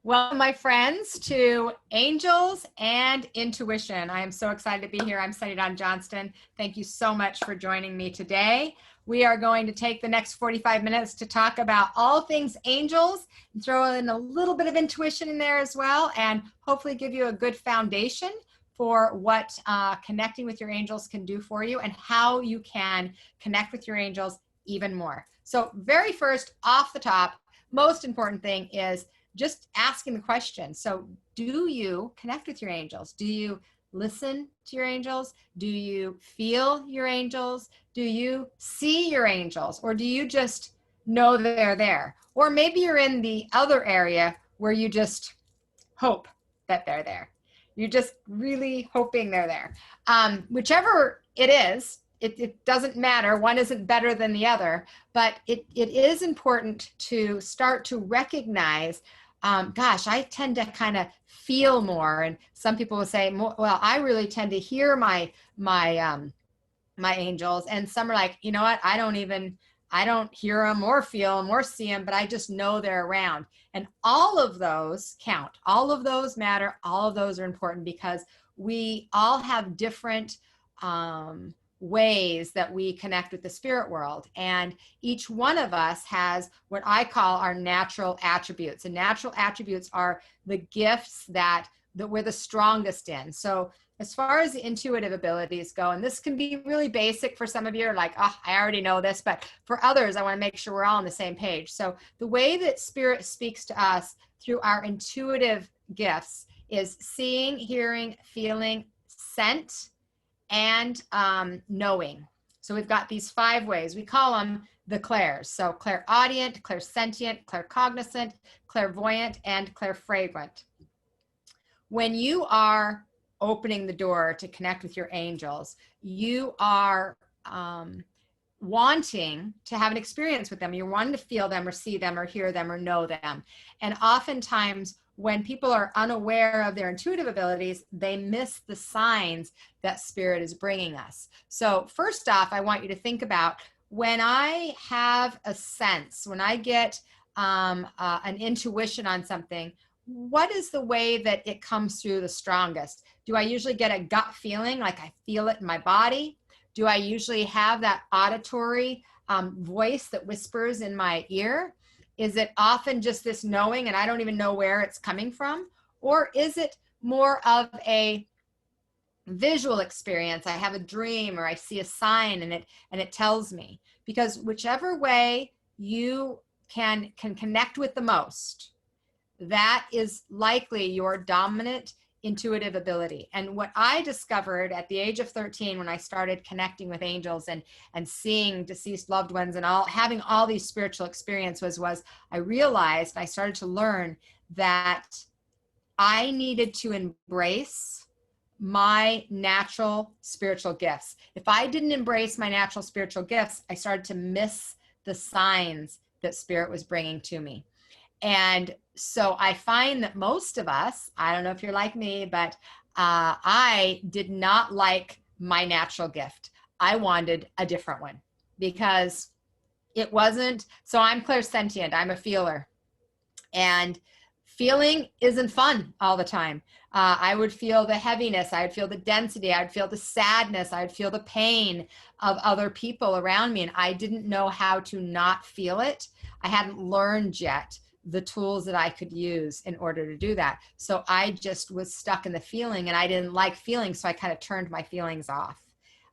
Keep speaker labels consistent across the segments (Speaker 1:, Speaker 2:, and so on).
Speaker 1: Welcome, my friends, to Angels and Intuition. I am so excited to be here. I'm studied on Johnston. Thank you so much for joining me today. We are going to take the next 45 minutes to talk about all things angels and throw in a little bit of intuition in there as well, and hopefully give you a good foundation for what connecting with your angels can do for you and how you can connect with your angels even more. So very first, off the top, most important thing is just asking the question. So do you connect with your angels? Do you listen to your angels? Do you feel your angels? Do you see your angels? Or do you just know they're there? Or maybe you're in the other area where you just hope that they're there. You're just really hoping they're there. Whichever it is, it doesn't matter. One isn't better than the other, but it is important to start to recognize, gosh, I tend to kind of feel more. And some people will say, well, I really tend to hear my angels. And some are like, you know what? I don't hear them or feel them or see them, but I just know they're around. And all of those count. All of those matter. All of those are important because we all have different ways that we connect with the spirit world. And each one of us has what I call our natural attributes. And natural attributes are the gifts that we're the strongest in. So as far as the intuitive abilities go, and this can be really basic for some of you, are like, oh, I already know this, but for others, I want to make sure we're all on the same page. So the way that spirit speaks to us through our intuitive gifts is seeing, hearing, feeling, scent, and knowing. So we've got these 5 ways. We call them the clairs. So clairaudient, clairsentient, claircognizant, clairvoyant, and clairfragrant. When you are opening the door to connect with your angels, you are wanting to have an experience with them. You're wanting to feel them or see them or hear them or know them. And oftentimes when people are unaware of their intuitive abilities, they miss the signs that spirit is bringing us. So first off, I want you to think about when I have a sense, when I get an intuition on something, what is the way that it comes through the strongest? Do I usually get a gut feeling, like I feel it in my body? Do I usually have that auditory voice that whispers in my ear? Is it often just this knowing and I don't even know where it's coming from? Or is it more of a visual experience? I have a dream or I see a sign and it tells me. Because whichever way you can connect with the most, that is likely your dominant intuitive ability. And what I discovered at the age of 13, when I started connecting with angels and seeing deceased loved ones and having all these spiritual experiences, was I realized, I started to learn that I needed to embrace my natural spiritual gifts. If I didn't embrace my natural spiritual gifts, I started to miss the signs that spirit was bringing to me. And so I find that most of us, I don't know if you're like me, but I did not like my natural gift. I wanted a different one because it wasn't, so I'm clairsentient, I'm a feeler. And feeling isn't fun all the time. I would feel the heaviness, I would feel the density, I would feel the sadness, I would feel the pain of other people around me. And I didn't know how to not feel it. I hadn't learned yet the tools that I could use in order to do that. So I just was stuck in the feeling and I didn't like feeling. So I kind of turned my feelings off.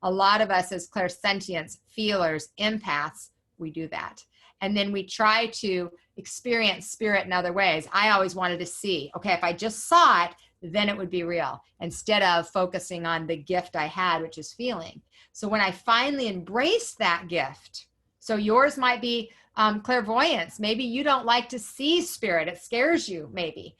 Speaker 1: A lot of us as clairsentients, feelers, empaths, we do that. And then we try to experience spirit in other ways. I always wanted to see, okay, if I just saw it, then it would be real, instead of focusing on the gift I had, which is feeling. So when I finally embraced that gift, so yours might be clairvoyance. Maybe you don't like to see spirit. It scares you, maybe.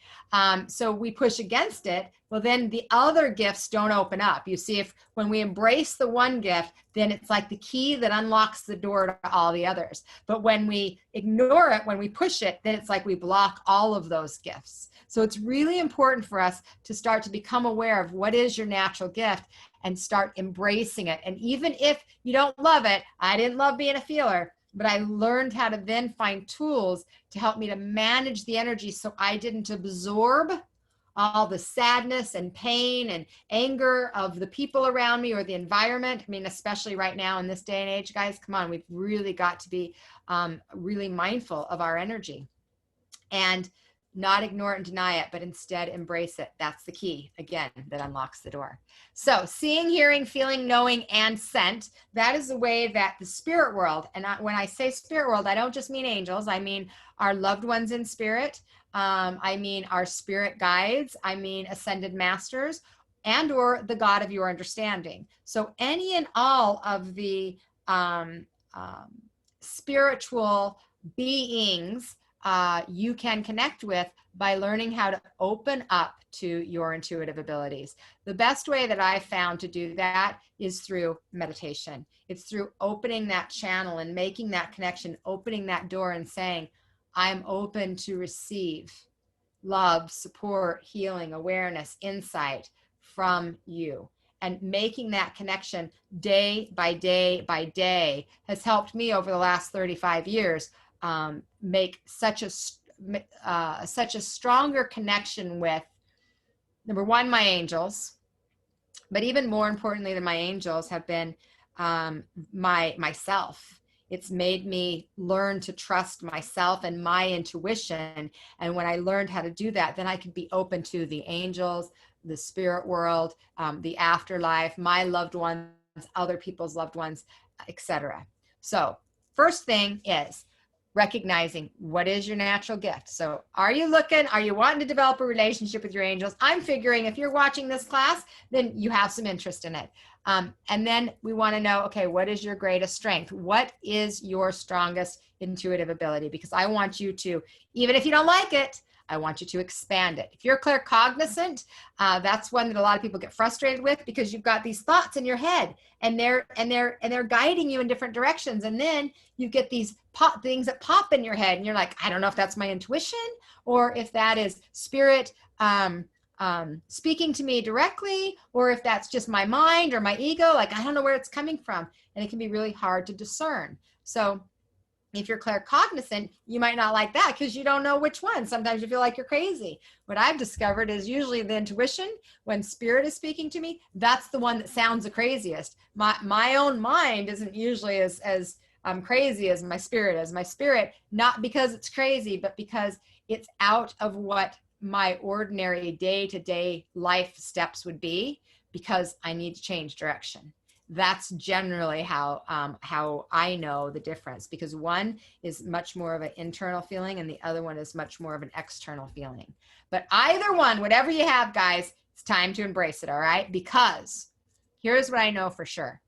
Speaker 1: So we push against it. Well, then the other gifts don't open up. You see, when we embrace the one gift, then it's like the key that unlocks the door to all the others. But when we ignore it, when we push it, then it's like we block all of those gifts. So it's really important for us to start to become aware of what is your natural gift and start embracing it. And even if you don't love it, I didn't love being a feeler, but I learned how to then find tools to help me to manage the energy so I didn't absorb all the sadness and pain and anger of the people around me or the environment. I mean, especially right now in this day and age, guys, come on, we've really got to be really mindful of our energy and not ignore it and deny it, but instead embrace it. That's the key, again, that unlocks the door. So seeing, hearing, feeling, knowing, and scent, that is the way that the spirit world, and when I say spirit world, I don't just mean angels, I mean our loved ones in spirit, I mean our spirit guides, I mean ascended masters, and or the God of your understanding. So any and all of the spiritual beings you can connect with by learning how to open up to your intuitive abilities. The best way that I found to do that is through meditation. It's through opening that channel and making that connection, opening that door and saying, I'm open to receive love, support, healing, awareness, insight from you. And making that connection day by day by day has helped me over the last 35 years make such a stronger connection with, number one, my angels, but even more importantly than my angels have been myself. It's made me learn to trust myself and my intuition. And when I learned how to do that, then I could be open to the angels, the spirit world, the afterlife, my loved ones, other people's loved ones, etc. So first thing is recognizing what is your natural gift. So are you wanting to develop a relationship with your angels? I'm figuring if you're watching this class, then you have some interest in it. And then we want to know, okay, what is your greatest strength? What is your strongest intuitive ability? Because I want you to, even if you don't like it, I want you to expand it. If you're claircognizant, that's one that a lot of people get frustrated with because you've got these thoughts in your head and they're guiding you in different directions. And then you get these things that pop in your head and you're like, I don't know if that's my intuition or if that is spirit speaking to me directly, or if that's just my mind or my ego. Like, I don't know where it's coming from. And it can be really hard to discern. So if you're claircognizant, you might not like that because you don't know which one. Sometimes you feel like you're crazy. What I've discovered is usually the intuition, when spirit is speaking to me, that's the one that sounds the craziest. My own mind isn't usually as crazy as my spirit is. My spirit, not because it's crazy, but because it's out of what my ordinary day-to-day life steps would be, because I need to change direction. That's generally how I know the difference, because one is much more of an internal feeling and the other one is much more of an external feeling. But either one, whatever you have, guys, it's time to embrace it, all right? Because here's what I know for sure.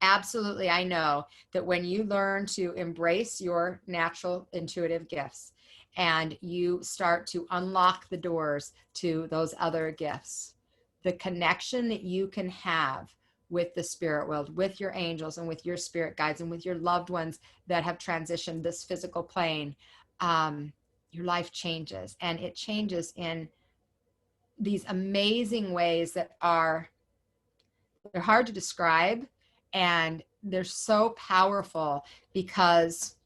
Speaker 1: Absolutely, I know that when you learn to embrace your natural intuitive gifts and you start to unlock the doors to those other gifts, the connection that you can have with the spirit world, with your angels and with your spirit guides and with your loved ones that have transitioned this physical plane, your life changes, and it changes in these amazing ways that they're hard to describe, and they're so powerful because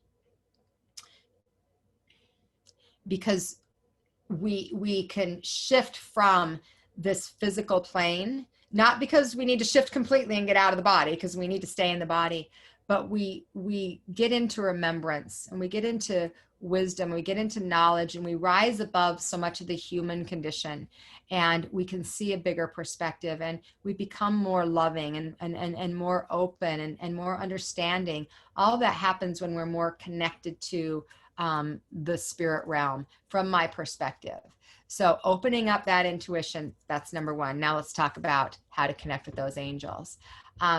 Speaker 1: we can shift from this physical plane, not because we need to shift completely and get out of the body, because we need to stay in the body, but we get into remembrance and we get into wisdom, we get into knowledge, and we rise above so much of the human condition, and we can see a bigger perspective, and we become more loving and more open and more understanding. All that happens when we're more connected to the spirit realm, from my perspective. So opening up that intuition, that's number one. Now let's talk about how to connect with those angels.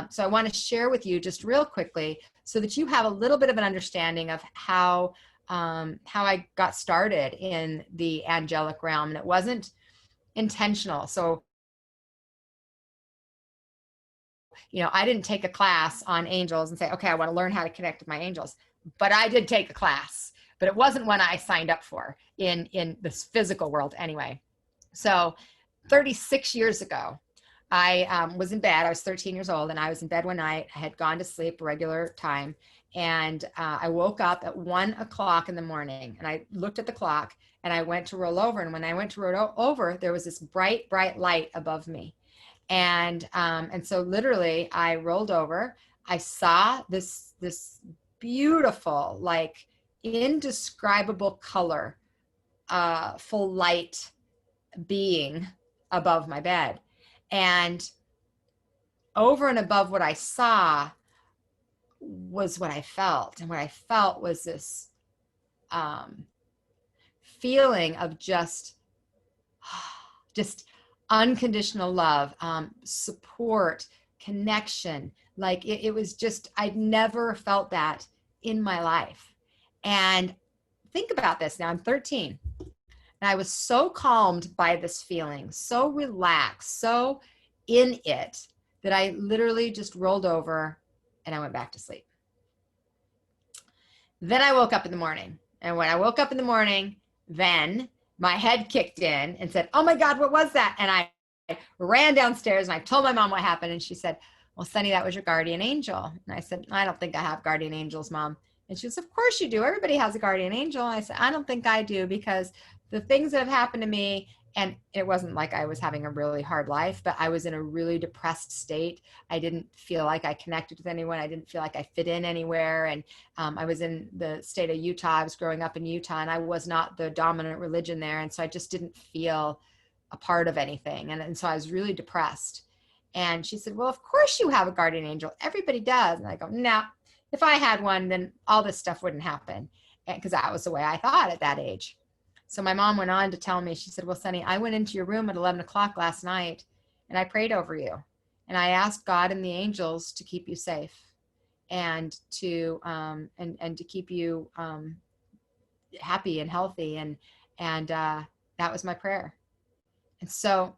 Speaker 1: So I want to share with you just real quickly so that you have a little bit of an understanding of how I got started in the angelic realm. And it wasn't intentional. So, I didn't take a class on angels and say, okay, I want to learn how to connect with my angels. But I did take a class, but it wasn't one I signed up for in this physical world anyway. So 36 years ago, I was in bed. I was 13 years old, and I was in bed one night. I had gone to sleep regular time, And I woke up at 1 o'clock in the morning, and I looked at the clock, and I went to roll over. And when I went to roll over, there was this bright, bright light above me. And so literally I rolled over. I saw this beautiful, like indescribable color, full light being above my bed. And over and above what I saw was what I felt. And what I felt was this feeling of just unconditional love, support, connection. Like it was just, I'd never felt that in my life. And think about this now, I'm 13. And I was so calmed by this feeling, so relaxed, so in it, that I literally just rolled over and I went back to sleep. Then I woke up in the morning. And when I woke up in the morning, then my head kicked in and said, oh my God, what was that? And I ran downstairs and I told my mom what happened. And she said, well, Sunny, that was your guardian angel. And I said, I don't think I have guardian angels, Mom. And she was, of course you do. Everybody has a guardian angel. And I said, I don't think I do, because the things that have happened to me, and it wasn't like I was having a really hard life, but I was in a really depressed state. I didn't feel like I connected with anyone. I didn't feel like I fit in anywhere. And I was in the state of Utah. I was growing up in Utah, and I was not the dominant religion there. And so I just didn't feel a part of anything. And so I was really depressed. And she said, well, of course you have a guardian angel. Everybody does. And I go, no, if I had one, then all this stuff wouldn't happen. Because that was the way I thought at that age. So my mom went on to tell me, she said, well, Sunny, I went into your room at 11 o'clock last night and I prayed over you. And I asked God and the angels to keep you safe and to keep you happy and healthy. And that was my prayer. And so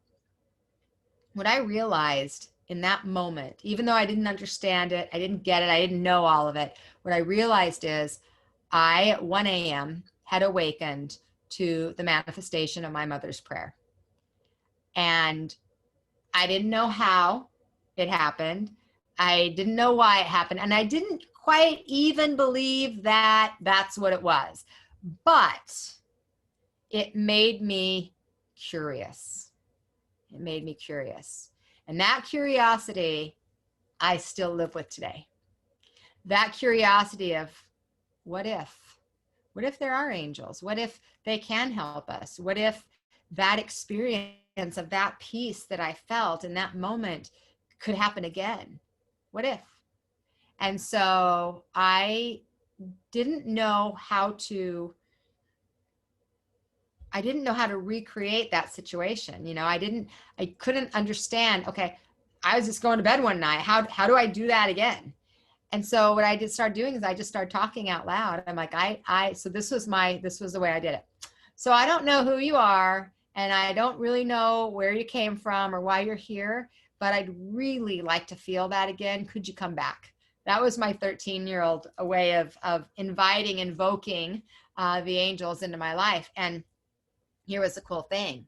Speaker 1: what I realized in that moment, even though I didn't understand it, I didn't get it, I didn't know all of it, what I realized is I, at 1 a.m., had awakened to the manifestation of my mother's prayer. And I didn't know how it happened. I didn't know why it happened. And I didn't quite even believe that that's what it was. But it made me curious. It made me curious. And that curiosity, I still live with today. That curiosity of, what if? What if there are angels? What if they can help us? What if that experience of that peace that I felt in that moment could happen again? What if? And so I didn't know how to recreate that situation. You know, I couldn't understand, okay, I was just going to bed one night. How do I do that again? And so what I did start doing is I just started talking out loud. I'm like, so this was the way I did it. So I don't know who you are, and I don't really know where you came from or why you're here, but I'd really like to feel that again. Could you come back? That was my 13-year-old way of invoking the angels into my life. And here was the cool thing,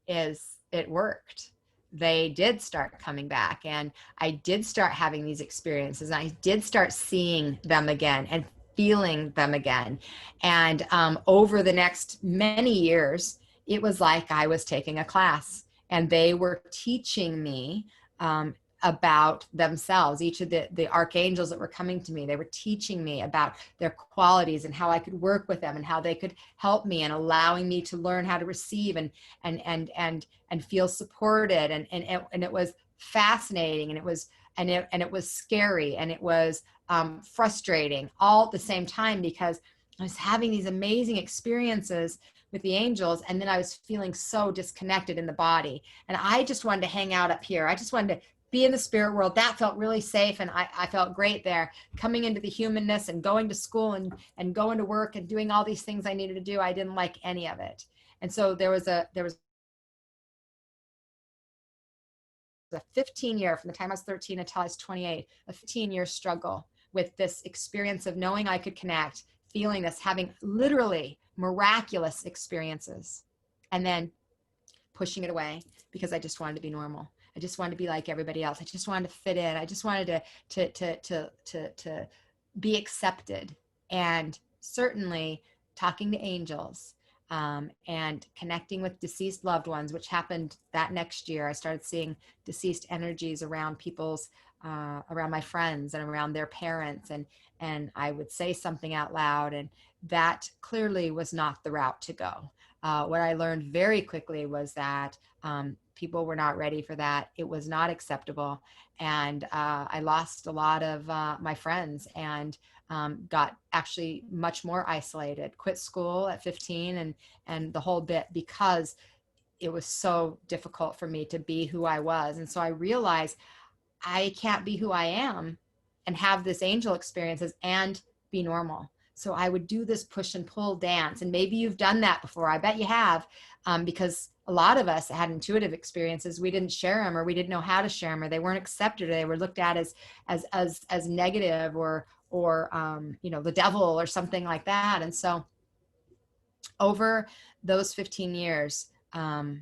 Speaker 1: is it worked. They did start coming back, and I did start having these experiences, and I did start seeing them again and feeling them again. And over the next many years, it was like I was taking a class, and they were teaching me about themselves. Each of the archangels that were coming to me, they were teaching me about their qualities and how I could work with them and how they could help me, and allowing me to learn how to receive and feel supported. And it was fascinating, and it was scary, and it was frustrating all at the same time, because I was having these amazing experiences with the angels, and then I was feeling so disconnected in the body, and I just wanted to hang out up here. I just wanted to be in the spirit world. That felt really safe, and I felt great there. Coming into the humanness and going to school and going to work and doing all these things I needed to do, I didn't like any of it. And so there was a 15-year, from the time I was 13 until I was 28, a 15-year struggle with this experience of knowing I could connect, feeling this, having literally miraculous experiences, and then pushing it away because I just wanted to be normal. I just wanted to be like everybody else. I just wanted to fit in. I just wanted to be accepted, and certainly talking to angels, and connecting with deceased loved ones, which happened that next year. I started seeing deceased energies around people's, around my friends and around their parents, and I would say something out loud, and that clearly was not the route to go. What I learned very quickly was that people were not ready for that. It was not acceptable, and I lost a lot of my friends, and got actually much more isolated, quit school at 15, and the whole bit, because it was so difficult for me to be who I was. And so I realized I can't be who I am and have this angel experiences and be normal. So I would do this push and pull dance. And maybe you've done that before. I bet you have, because a lot of us had intuitive experiences. We didn't share them, or we didn't know how to share them, or they weren't accepted, or they were looked at as negative, or the devil or something like that. And so over those 15 years, I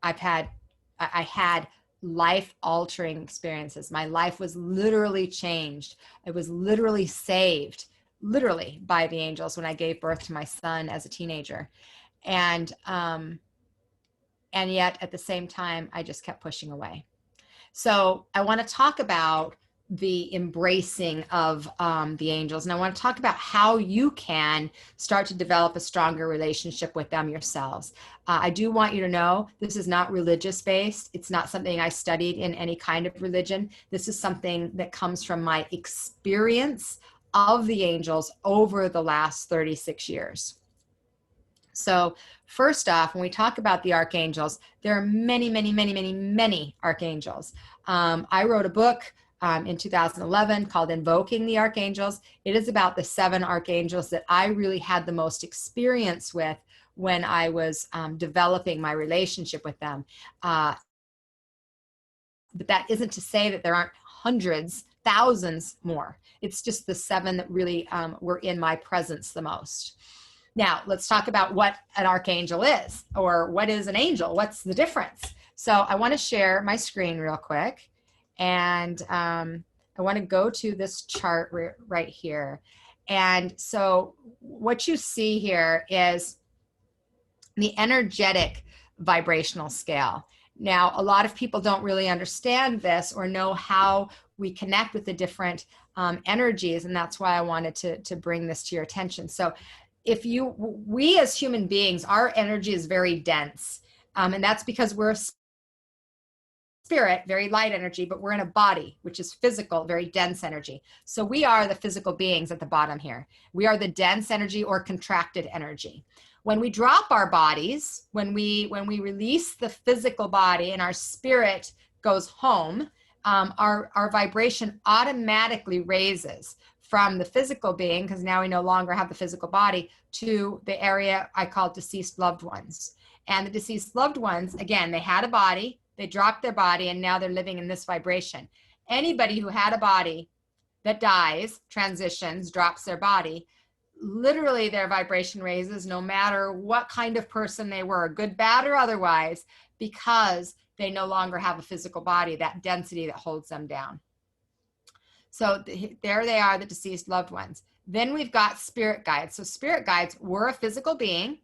Speaker 1: had life altering experiences. My life was literally changed. It was literally saved, literally, by the angels when I gave birth to my son as a teenager. And yet at the same time, I just kept pushing away. So I want to talk about the embracing of the angels. And I want to talk about how you can start to develop a stronger relationship with them yourselves. I do want you to know this is not religious based. It's not something I studied in any kind of religion. This is something that comes from my experience of the angels over the last 36 years. So first off, when we talk about the archangels, there are many, many, many, many, many archangels. I wrote a book in 2011 called Invoking the Archangels. It is about the 7 archangels that I really had the most experience with when I was developing my relationship with them. But that isn't to say that there aren't hundreds, thousands more. It's just the 7 that really were in my presence the most. Now, let's talk about what an archangel is, or what is an angel? What's the difference? So I want to share my screen real quick. And I want to go to this chart right here. And so what you see here is the energetic vibrational scale. Now, a lot of people don't really understand this or know how we connect with the different energies. And that's why I wanted to bring this to your attention. So we as human beings, our energy is very dense. And that's because we're a spirit, very light energy, but we're in a body, which is physical, very dense energy. So we are the physical beings at the bottom here. We are the dense energy or contracted energy. When we drop our bodies, when we release the physical body and our spirit goes home, our vibration automatically raises from the physical being, because now we no longer have the physical body, to the area I call deceased loved ones. And the deceased loved ones, again, they had a body, they dropped their body, and now they're living in this vibration. Anybody who had a body that dies, transitions, drops their body, literally their vibration raises no matter what kind of person they were, good, bad, or otherwise, because they no longer have a physical body, that density that holds them down. So there they are, the deceased loved ones. Then we've got spirit guides. So spirit guides were a physical being.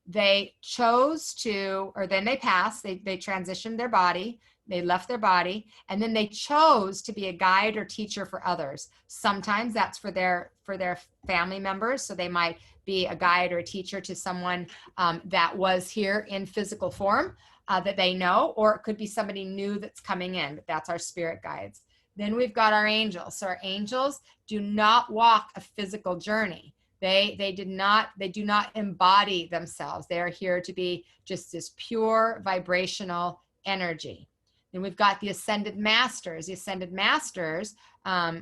Speaker 1: They chose to, or then they passed, they transitioned their body, they left their body, and then they chose to be a guide or teacher for others. Sometimes that's for their family members. So they might be a guide or a teacher to someone that was here in physical form that they know, or it could be somebody new that's coming in, but that's our spirit guides. Then we've got our angels. So our angels do not walk a physical journey. They do not embody themselves. They are here to be just this pure vibrational energy. Then we've got the ascended masters. The ascended masters,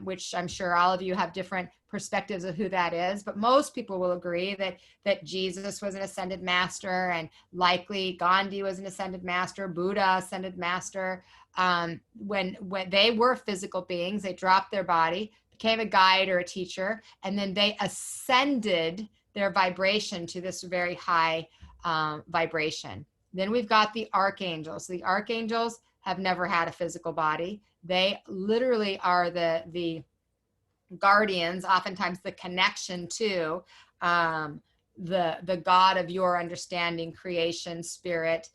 Speaker 1: which I'm sure all of you have different perspectives of who that is, but most people will agree that Jesus was an ascended master, and likely Gandhi was an ascended master, Buddha, ascended master. When they were physical beings, they dropped their body, became a guide or a teacher, and then they ascended their vibration to this very high vibration. Then we've got the archangels. The archangels have never had a physical body. They literally are the guardians, oftentimes the connection to the God of your understanding, creation, spirit,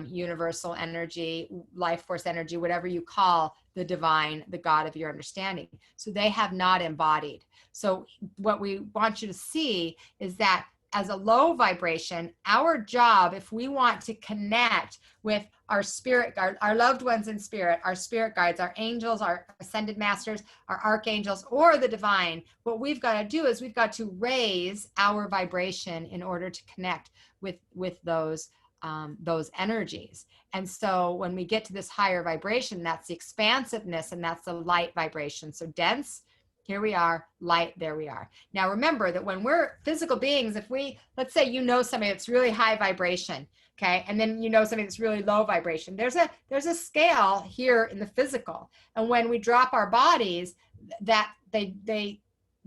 Speaker 1: universal energy, life force energy, whatever you call the divine, the God of your understanding. So they have not embodied. So what we want you to see is that as a low vibration, our job, if we want to connect with our spirit guard, our loved ones in spirit, our spirit guides, our angels, our ascended masters, our archangels, or the divine, what we've got to do is we've got to raise our vibration in order to connect with those energies. And so when we get to this higher vibration, that's the expansiveness, and that's the light vibration. So dense, here we are, light, there we are. Now remember that when we're physical beings, if we, let's say you know somebody that's really high vibration, okay, and then you know somebody that's really low vibration, there's a scale here in the physical. And when we drop our bodies, that the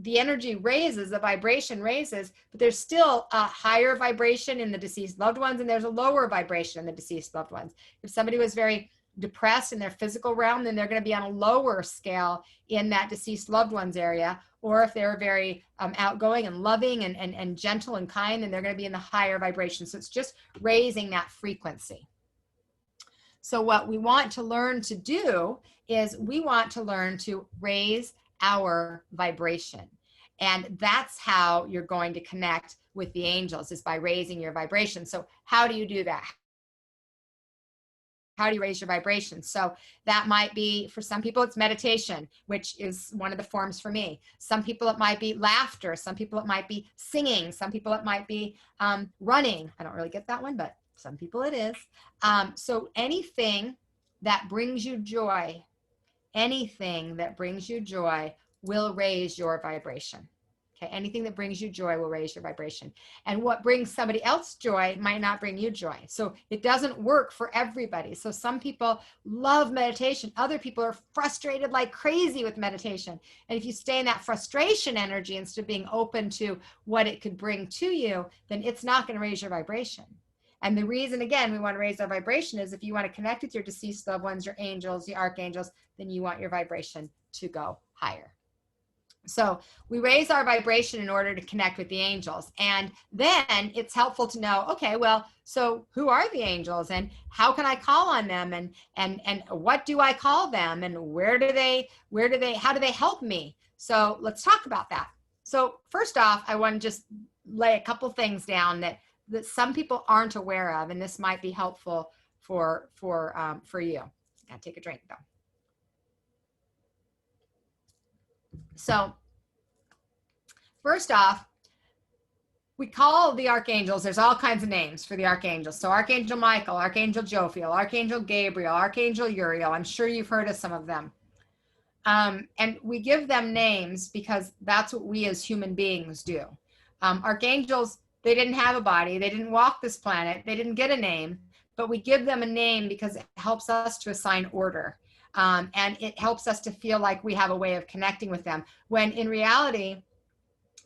Speaker 1: energy raises, the vibration raises, but there's still a higher vibration in the deceased loved ones, and there's a lower vibration in the deceased loved ones. If somebody was very depressed in their physical realm, then they're going to be on a lower scale in that deceased loved one's area. Or if they're very outgoing and loving and gentle and kind, then they're going to be in the higher vibration. So it's just raising that frequency. So what we want to learn to do is we want to learn to raise our vibration. And that's how you're going to connect with the angels, is by raising your vibration. So how do you do that? How do you raise your vibration? So that might be, for some people, it's meditation, which is one of the forms for me. Some people, it might be laughter. Some people, it might be singing. Some people, it might be running. I don't really get that one, but some people it is. So anything that brings you joy, anything that brings you joy will raise your vibration. Okay, anything that brings you joy will raise your vibration. And what brings somebody else joy might not bring you joy. So it doesn't work for everybody. So some people love meditation. Other people are frustrated like crazy with meditation. And if you stay in that frustration energy instead of being open to what it could bring to you, then it's not going to raise your vibration. And the reason, again, we want to raise our vibration is if you want to connect with your deceased loved ones, your angels, the archangels, then you want your vibration to go higher. So we raise our vibration in order to connect with the angels. And then it's helpful to know, okay, well, so who are the angels and how can I call on them, and what do I call them, and how do they help me? So let's talk about that. So first off, I want to just lay a couple things down that some people aren't aware of, and this might be helpful for you. Gotta take a drink though. So first off, we call the archangels, there's all kinds of names for the archangels. So Archangel Michael, Archangel Jophiel, Archangel Gabriel, Archangel Uriel. I'm sure you've heard of some of them. And we give them names because that's what we as human beings do. Archangels, they didn't have a body. They didn't walk this planet. They didn't get a name, but we give them a name because it helps us to assign order. And it helps us to feel like we have a way of connecting with them, when in reality,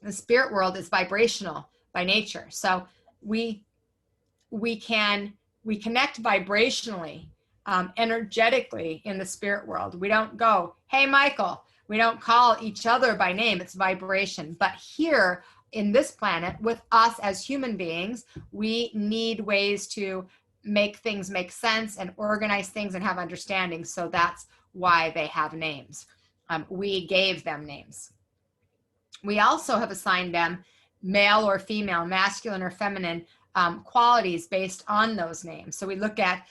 Speaker 1: the spirit world is vibrational by nature. So we connect vibrationally, energetically in the spirit world. We don't go, hey, Michael. We don't call each other by name. It's vibration. But here in this planet, with us as human beings, we need ways to make things make sense and organize things and have understanding. So that's why they have names. We gave them names. We also have assigned them male or female, masculine or feminine qualities based on those names. So we look at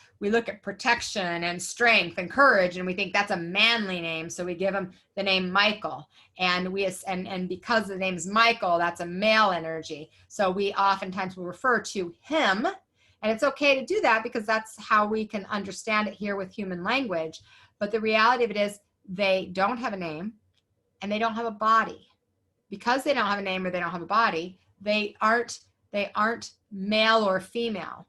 Speaker 1: protection and strength and courage, and we think that's a manly name. So we give him the name Michael. And because the name is Michael, that's a male energy. So we oftentimes will refer to him. And it's okay to do that because that's how we can understand it here with human language. But the reality of it is they don't have a name and they don't have a body. Because they don't have a name or they don't have a body, they aren't male or female.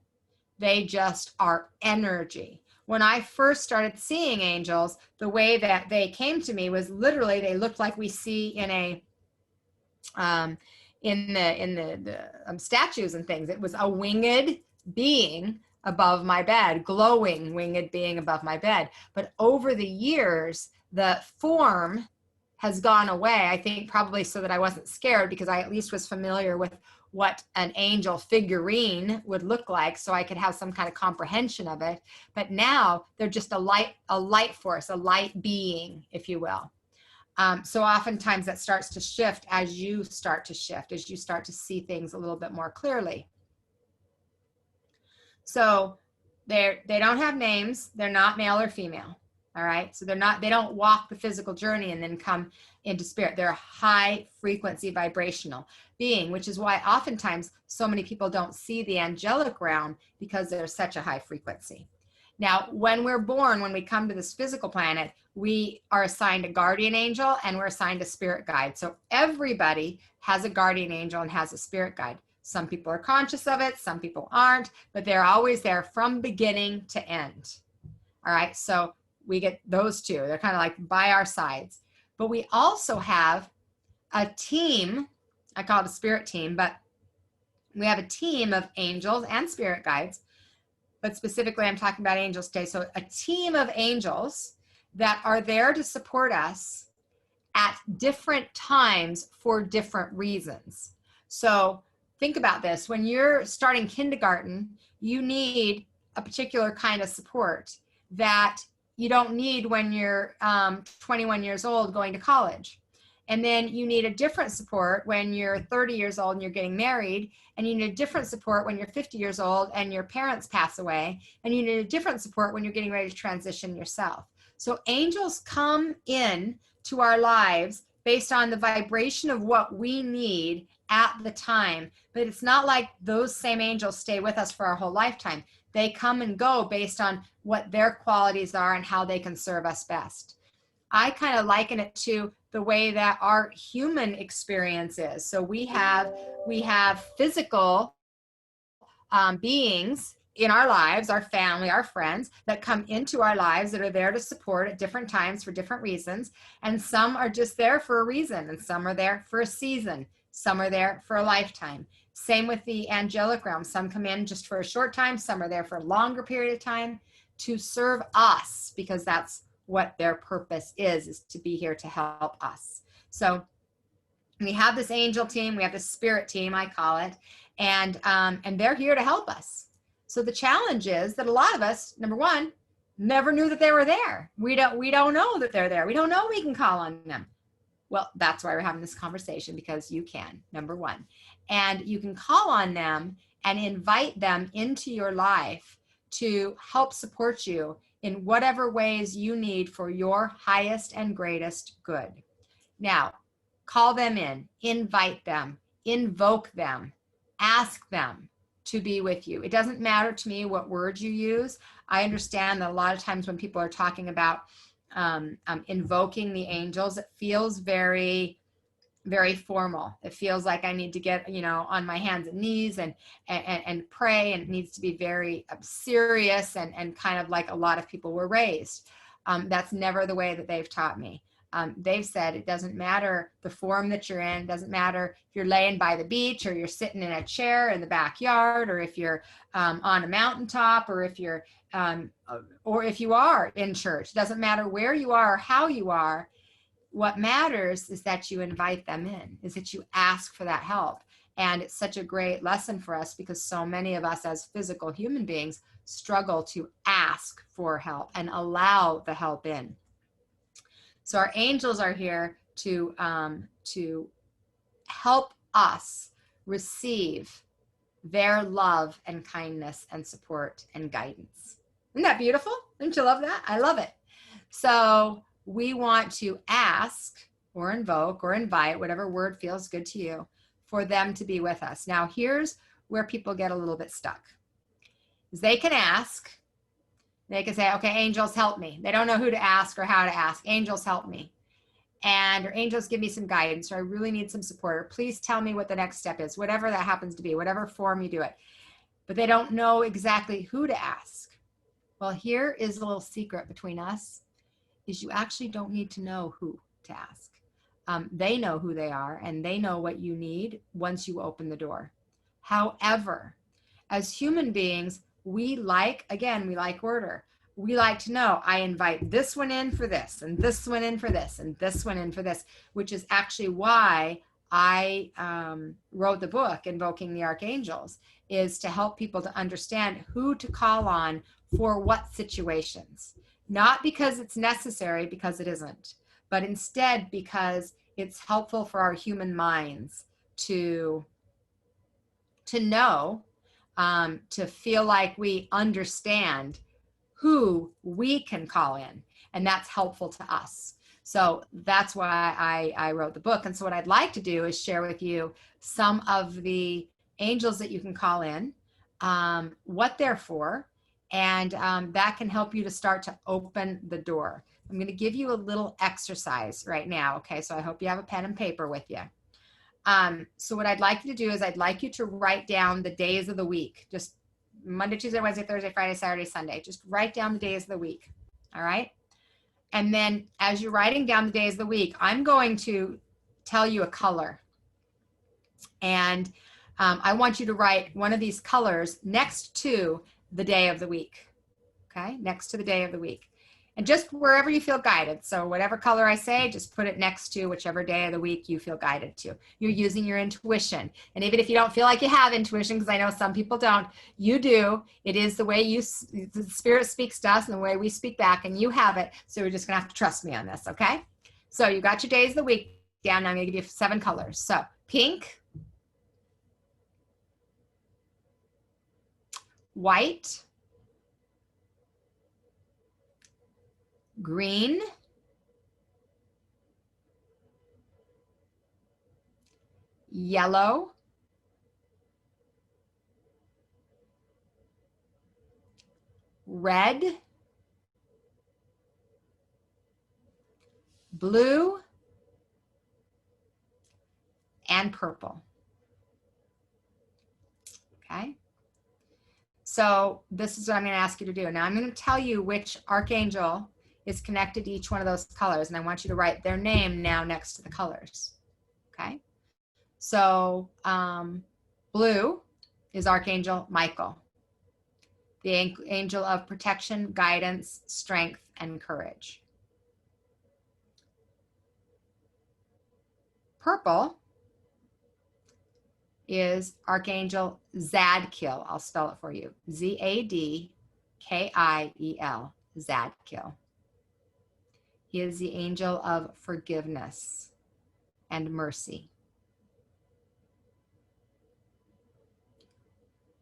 Speaker 1: They just are energy. When I first started seeing angels, the way that they came to me was literally they looked like we see in the statues and things. It was a winged being above my bed, glowing winged being above my bed. But over the years, the form has gone away. I think probably so that I wasn't scared, because I at least was familiar with what an angel figurine would look like, so I could have some kind of comprehension of it. But now they're just a light force, a light being, if you will. So oftentimes that starts to shift as you start to shift, as you start to see things a little bit more clearly. So they don't have names. They're not male or female. All right. So they don't walk the physical journey and then come into spirit. They're a high frequency vibrational being, which is why oftentimes so many people don't see the angelic realm, because they're such a high frequency. Now, when we're born, when we come to this physical planet, we are assigned a guardian angel and we're assigned a spirit guide. So everybody has a guardian angel and has a spirit guide. Some people are conscious of it, some people aren't, but they're always there from beginning to end. All right, so we get those two. They're kind of like by our sides. But we also have a team, I call it a spirit team, but we have a team of angels and spirit guides. But specifically, I'm talking about angels today. So a team of angels that are there to support us at different times for different reasons. So think about this. When you're starting kindergarten, you need a particular kind of support that you don't need when you're 21 years old going to college. And then you need a different support when you're 30 years old and you're getting married. And you need a different support when you're 50 years old and your parents pass away. And you need a different support when you're getting ready to transition yourself. So angels come in to our lives based on the vibration of what we need at the time. But it's not like those same angels stay with us for our whole lifetime. They come and go based on what their qualities are and how they can serve us best. I kind of liken it to the way that our human experience is. So we have physical beings in our lives, our family, our friends that come into our lives that are there to support at different times for different reasons. And some are just there for a reason, and some are there for a season. Some are there for a lifetime. Same with the angelic realm. Some come in just for a short time. Some are there for a longer period of time to serve us, because that's what their purpose is to be here to help us. So we have this angel team, we have this spirit team, I call it, and they're here to help us. So the challenge is that a lot of us, number one, never knew that they were there. We don't know that they're there. We don't know we can call on them. Well, that's why we're having this conversation, because you can, number one. And you can call on them and invite them into your life to help support you in whatever ways you need for your highest and greatest good. Now, call them in, invite them, invoke them, ask them to be with you. It doesn't matter to me what words you use. I understand that a lot of times when people are talking about invoking the angels, it feels very, very formal. It feels like I need to get, on my hands and knees and pray, and it needs to be very serious and kind of like a lot of people were raised. That's never the way that they've taught me. They've said it doesn't matter the form that you're in. It doesn't matter if you're laying by the beach or you're sitting in a chair in the backyard, or if you're on a mountaintop, or if you're or if you are in church. It doesn't matter where you are or how you are. What matters is that you invite them in, is that you ask for that help. And it's such a great lesson for us, because so many of us as physical human beings struggle to ask for help and allow the help in. So our angels are here to help us receive their love and kindness and support and guidance. Isn't that beautiful? Don't you love that? I love it. So we want to ask or invoke or invite, whatever word feels good to you, for them to be with us. Now, here's where people get a little bit stuck. They can ask. They can say, okay, angels, help me. They don't know who to ask or how to ask. Angels, help me. Or angels, give me some guidance, or I really need some support, or please tell me what the next step is, whatever that happens to be, whatever form you do it. But they don't know exactly who to ask. Well, here is a little secret between us, is you actually don't need to know who to ask. They know who they are, and they know what you need once you open the door. However, as human beings, we like order. we like to know, I invite this one in for this, and this one in for this, and this one in for this, which is actually why I wrote the book, Invoking the Archangels, is to help people to understand who to call on for what situations. Not because it's necessary, because it isn't, but instead because it's helpful for our human minds to know, to feel like we understand who we can call in, and that's helpful to us. So that's why I wrote the book. And so what I'd like to do is share with you some of the angels that you can call in, what they're for, and that can help you to start to open the door. I'm going to give you a little exercise right now. Okay, so I hope you have a pen and paper with you. So what I'd like you to do is I'd like you to write down the days of the week, just Monday, Tuesday, Wednesday, Thursday, Friday, Saturday, Sunday. Just write down the days of the week. All right. And then as you're writing down the days of the week, I'm going to tell you a color. And I want you to write one of these colors next to the day of the week. Okay. Next to the day of the week. And just wherever you feel guided. So whatever color I say, just put it next to whichever day of the week you feel guided to. You're using your intuition. And even if you don't feel like you have intuition, because I know some people don't, you do. It is the way the Spirit speaks to us and the way we speak back, and you have it. So you're just going to have to trust me on this, okay? So you got your days of the week down. Now I'm going to give you 7 colors. So pink, white, green, yellow, red, blue, and purple. Okay. So this is what I'm going to ask you to do. Now I'm going to tell you which archangel is connected to each one of those colors, and I want you to write their name now next to the colors. Okay. So blue is Archangel Michael, the angel of protection, guidance, strength, and courage. Purple is Archangel Zadkiel. I'll spell it for you. Zadkiel, Zadkiel. He is the angel of forgiveness and mercy.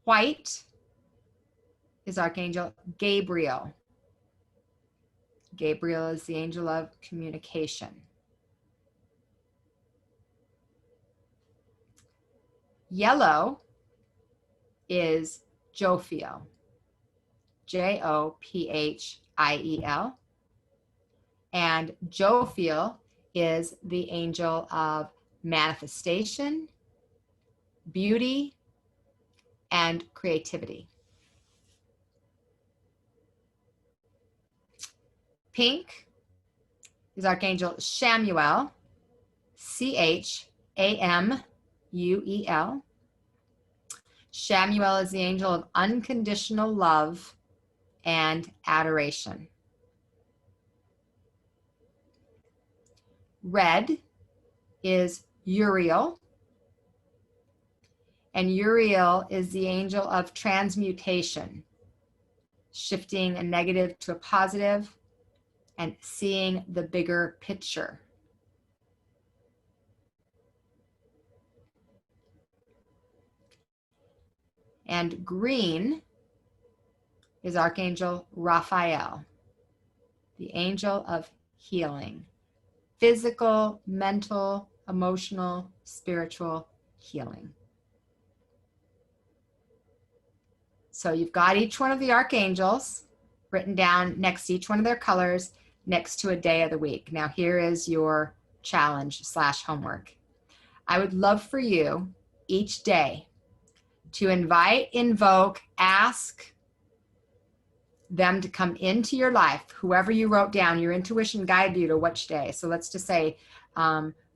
Speaker 1: White is Archangel Gabriel. Gabriel is the angel of communication. Yellow is Jophiel, Jophiel. And Jophiel is the angel of manifestation, beauty, and creativity. Pink is Archangel Chamuel, Chamuel. Chamuel is the angel of unconditional love and adoration. Red is Uriel, and Uriel is the angel of transmutation, shifting a negative to a positive and seeing the bigger picture. And green is Archangel Raphael, the angel of healing, physical, mental, emotional, spiritual healing. So you've got each one of the archangels written down next to each one of their colors, next to a day of the week. Now here is your challenge/homework. I would love for you each day to invite, invoke, ask them to come into your life. Whoever you wrote down, your intuition guided you to which day. So let's just say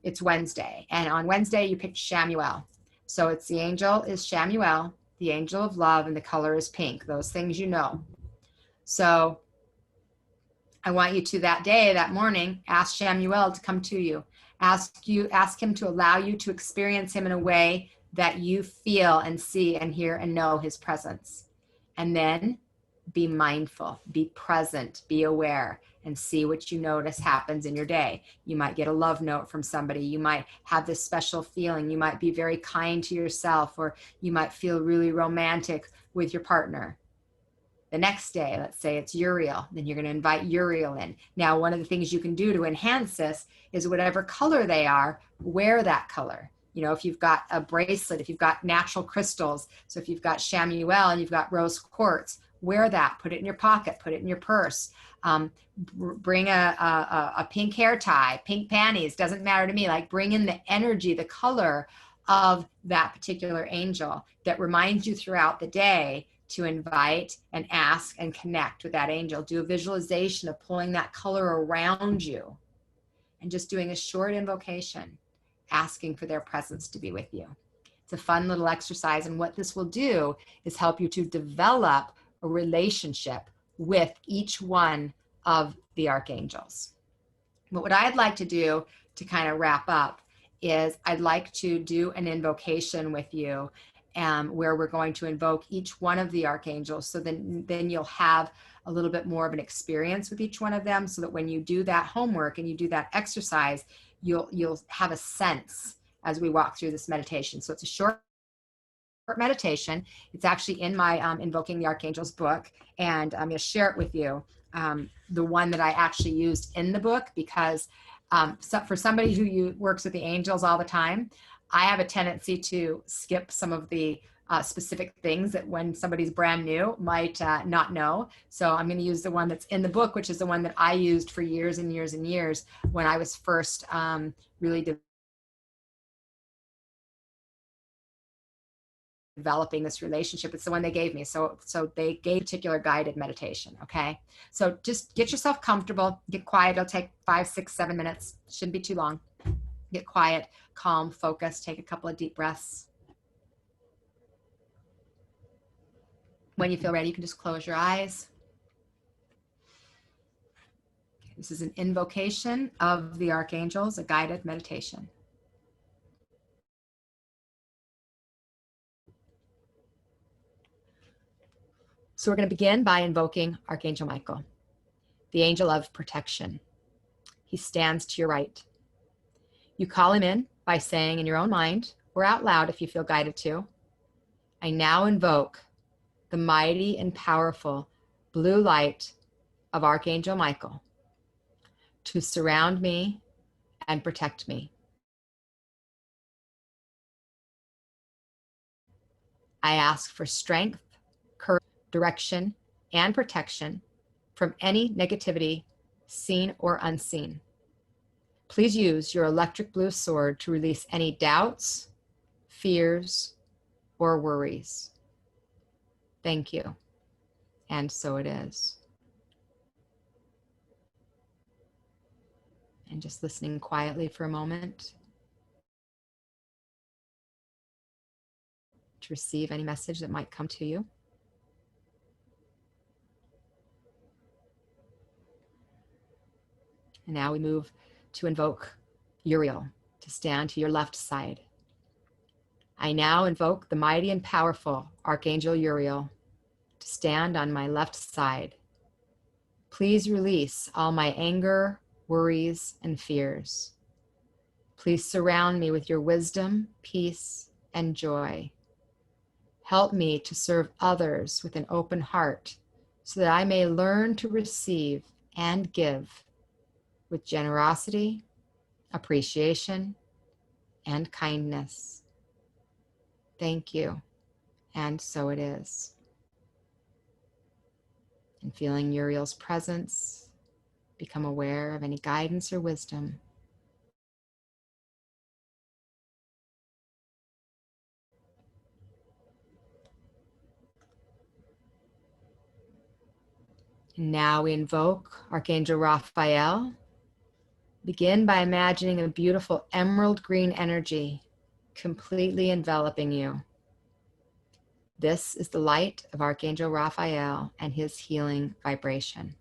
Speaker 1: it's Wednesday. And on Wednesday, you picked Chamuel. So it's the angel is Chamuel, the angel of love, and the color is pink. Those things you know. So I want you to that day, that morning, ask Shamuel to come to you. Ask him to allow you to experience him in a way that you feel and see and hear and know his presence. And then be mindful, be present, be aware, and see what you notice happens in your day. You might get a love note from somebody. You might have this special feeling. You might be very kind to yourself, or you might feel really romantic with your partner. The next day, let's say it's Uriel, then you're going to invite Uriel in. Now, one of the things you can do to enhance this is whatever color they are, wear that color. You know, if you've got a bracelet, if you've got natural crystals, so if you've got Shamuel and you've got rose quartz, wear that, put it in your pocket, put it in your purse. Bring a pink hair tie, pink panties, doesn't matter to me. Like, bring in the energy, the color of that particular angel that reminds you throughout the day to invite and ask and connect with that angel. Do a visualization of pulling that color around you and just doing a short invocation, asking for their presence to be with you. It's a fun little exercise, and what this will do is help you to develop a relationship with each one of the archangels. But what I'd like to do to kind of wrap up is I'd like to do an invocation with you, where we're going to invoke each one of the archangels. So then you'll have a little bit more of an experience with each one of them, so that when you do that homework and you do that exercise, you'll have a sense as we walk through this meditation. So it's a short meditation. It's actually in my Invoking the Archangels book, and I'm going to share it with you. The one that I actually used in the book, because so for somebody who works with the angels all the time, I have a tendency to skip some of the specific things that when somebody's brand new might not know. So I'm going to use the one that's in the book, which is the one that I used for years and years and years when I was first really developing this relationship. It's the one they gave me. So they gave particular guided meditation. Okay. So just get yourself comfortable, get quiet. It'll take 5, 6, 7 minutes. Shouldn't be too long. Get quiet, calm, focus, take a couple of deep breaths. When you feel ready, you can just close your eyes. Okay, this is an invocation of the archangels, a guided meditation. So we're going to begin by invoking Archangel Michael, the angel of protection. He stands to your right. You call him in by saying in your own mind, or out loud if you feel guided to, I now invoke the mighty and powerful blue light of Archangel Michael to surround me and protect me. I ask for strength, courage, direction, and protection from any negativity, seen or unseen. Please use your electric blue sword to release any doubts, fears, or worries. Thank you. And so it is. And just listening quietly for a moment to receive any message that might come to you. And now we move to invoke Uriel to stand to your left side. I now invoke the mighty and powerful Archangel Uriel to stand on my left side. Please release all my anger, worries, and fears. Please surround me with your wisdom, peace, and joy. Help me to serve others with an open heart so that I may learn to receive and give with generosity, appreciation, and kindness. Thank you, and so it is. And feeling Uriel's presence, become aware of any guidance or wisdom. And now we invoke Archangel Raphael. Begin by imagining a beautiful emerald green energy completely enveloping you. This is the light of Archangel Raphael and his healing vibration.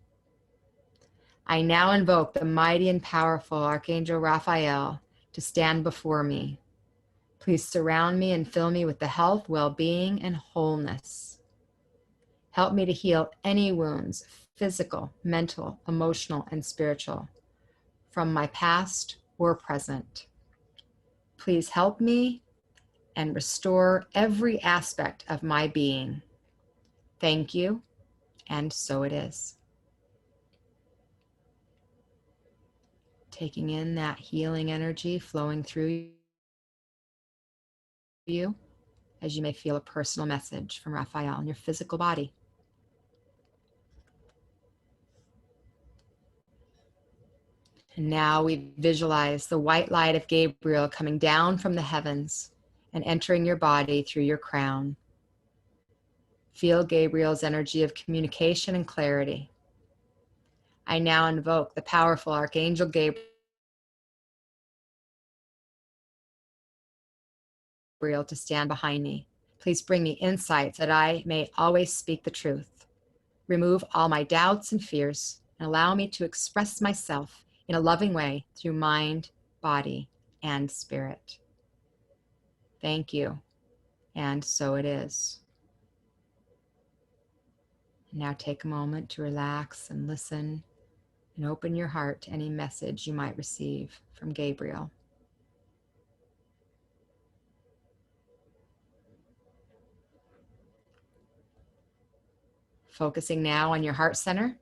Speaker 1: I now invoke the mighty and powerful Archangel Raphael to stand before me. Please surround me and fill me with the health, well-being, and wholeness. Help me to heal any wounds, physical, mental, emotional, and spiritual, from my past or present. Please help me and restore every aspect of my being. Thank you, and so it is. Taking in that healing energy flowing through you as you may feel a personal message from Raphael in your physical body. And now we visualize the white light of Gabriel coming down from the heavens and entering your body through your crown. Feel Gabriel's energy of communication and clarity. I now invoke the powerful Archangel Gabriel to stand behind me. Please bring me insights that I may always speak the truth. Remove all my doubts and fears and allow me to express myself in a loving way through mind, body, and spirit. Thank you, and so it is. Now take a moment to relax and listen and open your heart to any message you might receive from Gabriel. Focusing now on your heart center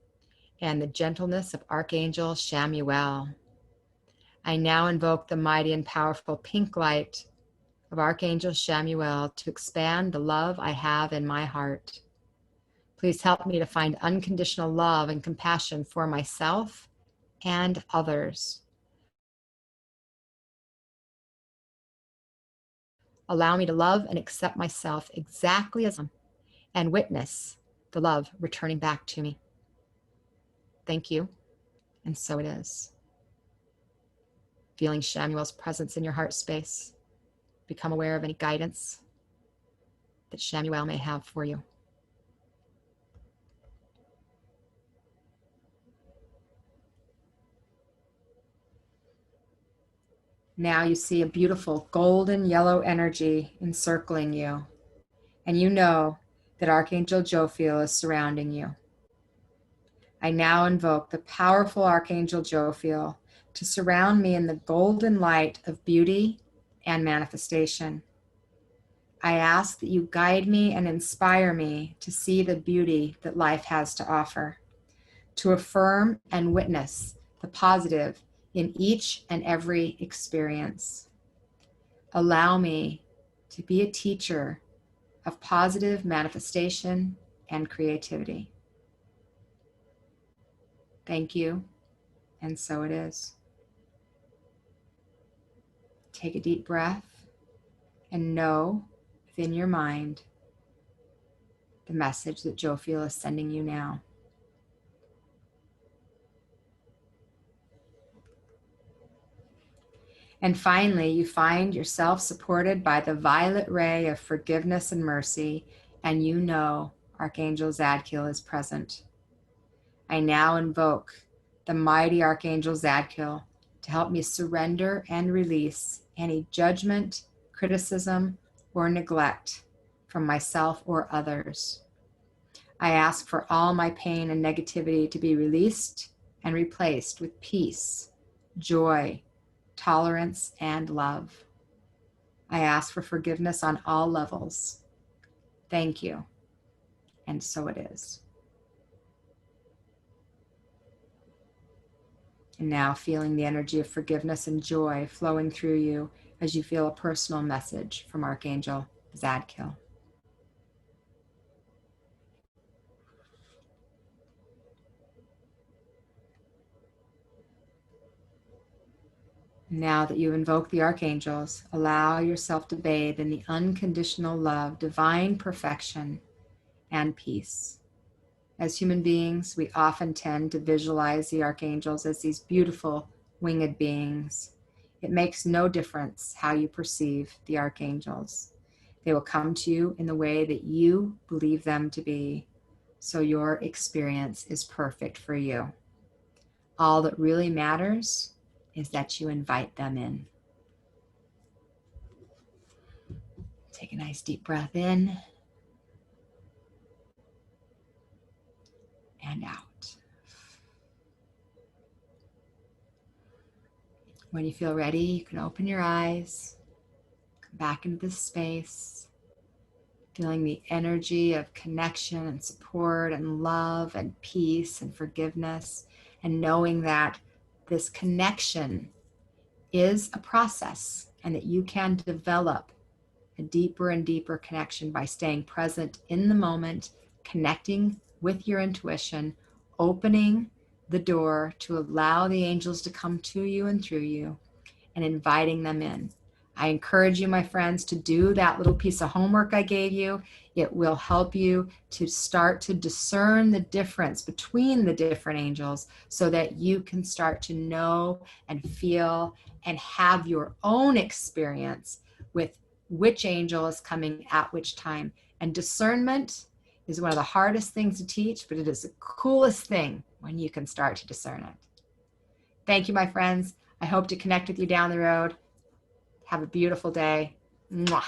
Speaker 1: and the gentleness of Archangel Chamuel. I now invoke the mighty and powerful pink light of Archangel Chamuel to expand the love I have in my heart. Please help me to find unconditional love and compassion for myself and others. Allow me to love and accept myself exactly as I am and witness the love returning back to me. Thank you, and so it is. Feeling Chamuel's presence in your heart space, become aware of any guidance that Chamuel may have for you. Now you see a beautiful golden yellow energy encircling you, and you know that Archangel Jophiel is surrounding you. I now invoke the powerful Archangel Jophiel to surround me in the golden light of beauty and manifestation. I ask that you guide me and inspire me to see the beauty that life has to offer, to affirm and witness the positive in each and every experience. Allow me to be a teacher of positive manifestation and creativity. Thank you, and so it is. Take a deep breath and know within your mind the message that Jophiel is sending you now. And finally, you find yourself supported by the violet ray of forgiveness and mercy, and you know Archangel Zadkiel is present. I now invoke the mighty Archangel Zadkiel to help me surrender and release any judgment, criticism, or neglect from myself or others. I ask for all my pain and negativity to be released and replaced with peace, joy, tolerance, and love. I ask for forgiveness on all levels. Thank you, and so it is. And now feeling the energy of forgiveness and joy flowing through you as you feel a personal message from Archangel Zadkiel. Now that you invoke the archangels, allow yourself to bathe in the unconditional love, divine perfection, and peace. As human beings, we often tend to visualize the archangels as these beautiful winged beings. It makes no difference how you perceive the archangels. They will come to you in the way that you believe them to be, so your experience is perfect for you. All that really matters is that you invite them in. Take a nice deep breath in and out. When you feel ready, you can open your eyes, come back into this space, feeling the energy of connection and support and love and peace and forgiveness, and knowing that this connection is a process and that you can develop a deeper and deeper connection by staying present in the moment, connecting with your intuition, opening the door to allow the angels to come to you and through you, and inviting them in. I encourage you, my friends, to do that little piece of homework I gave you. It will help you to start to discern the difference between the different angels so that you can start to know and feel and have your own experience with which angel is coming at which time. And discernment is one of the hardest things to teach, but it is the coolest thing when you can start to discern it. Thank you, my friends. I hope to connect with you down the road. Have a beautiful day. Mwah.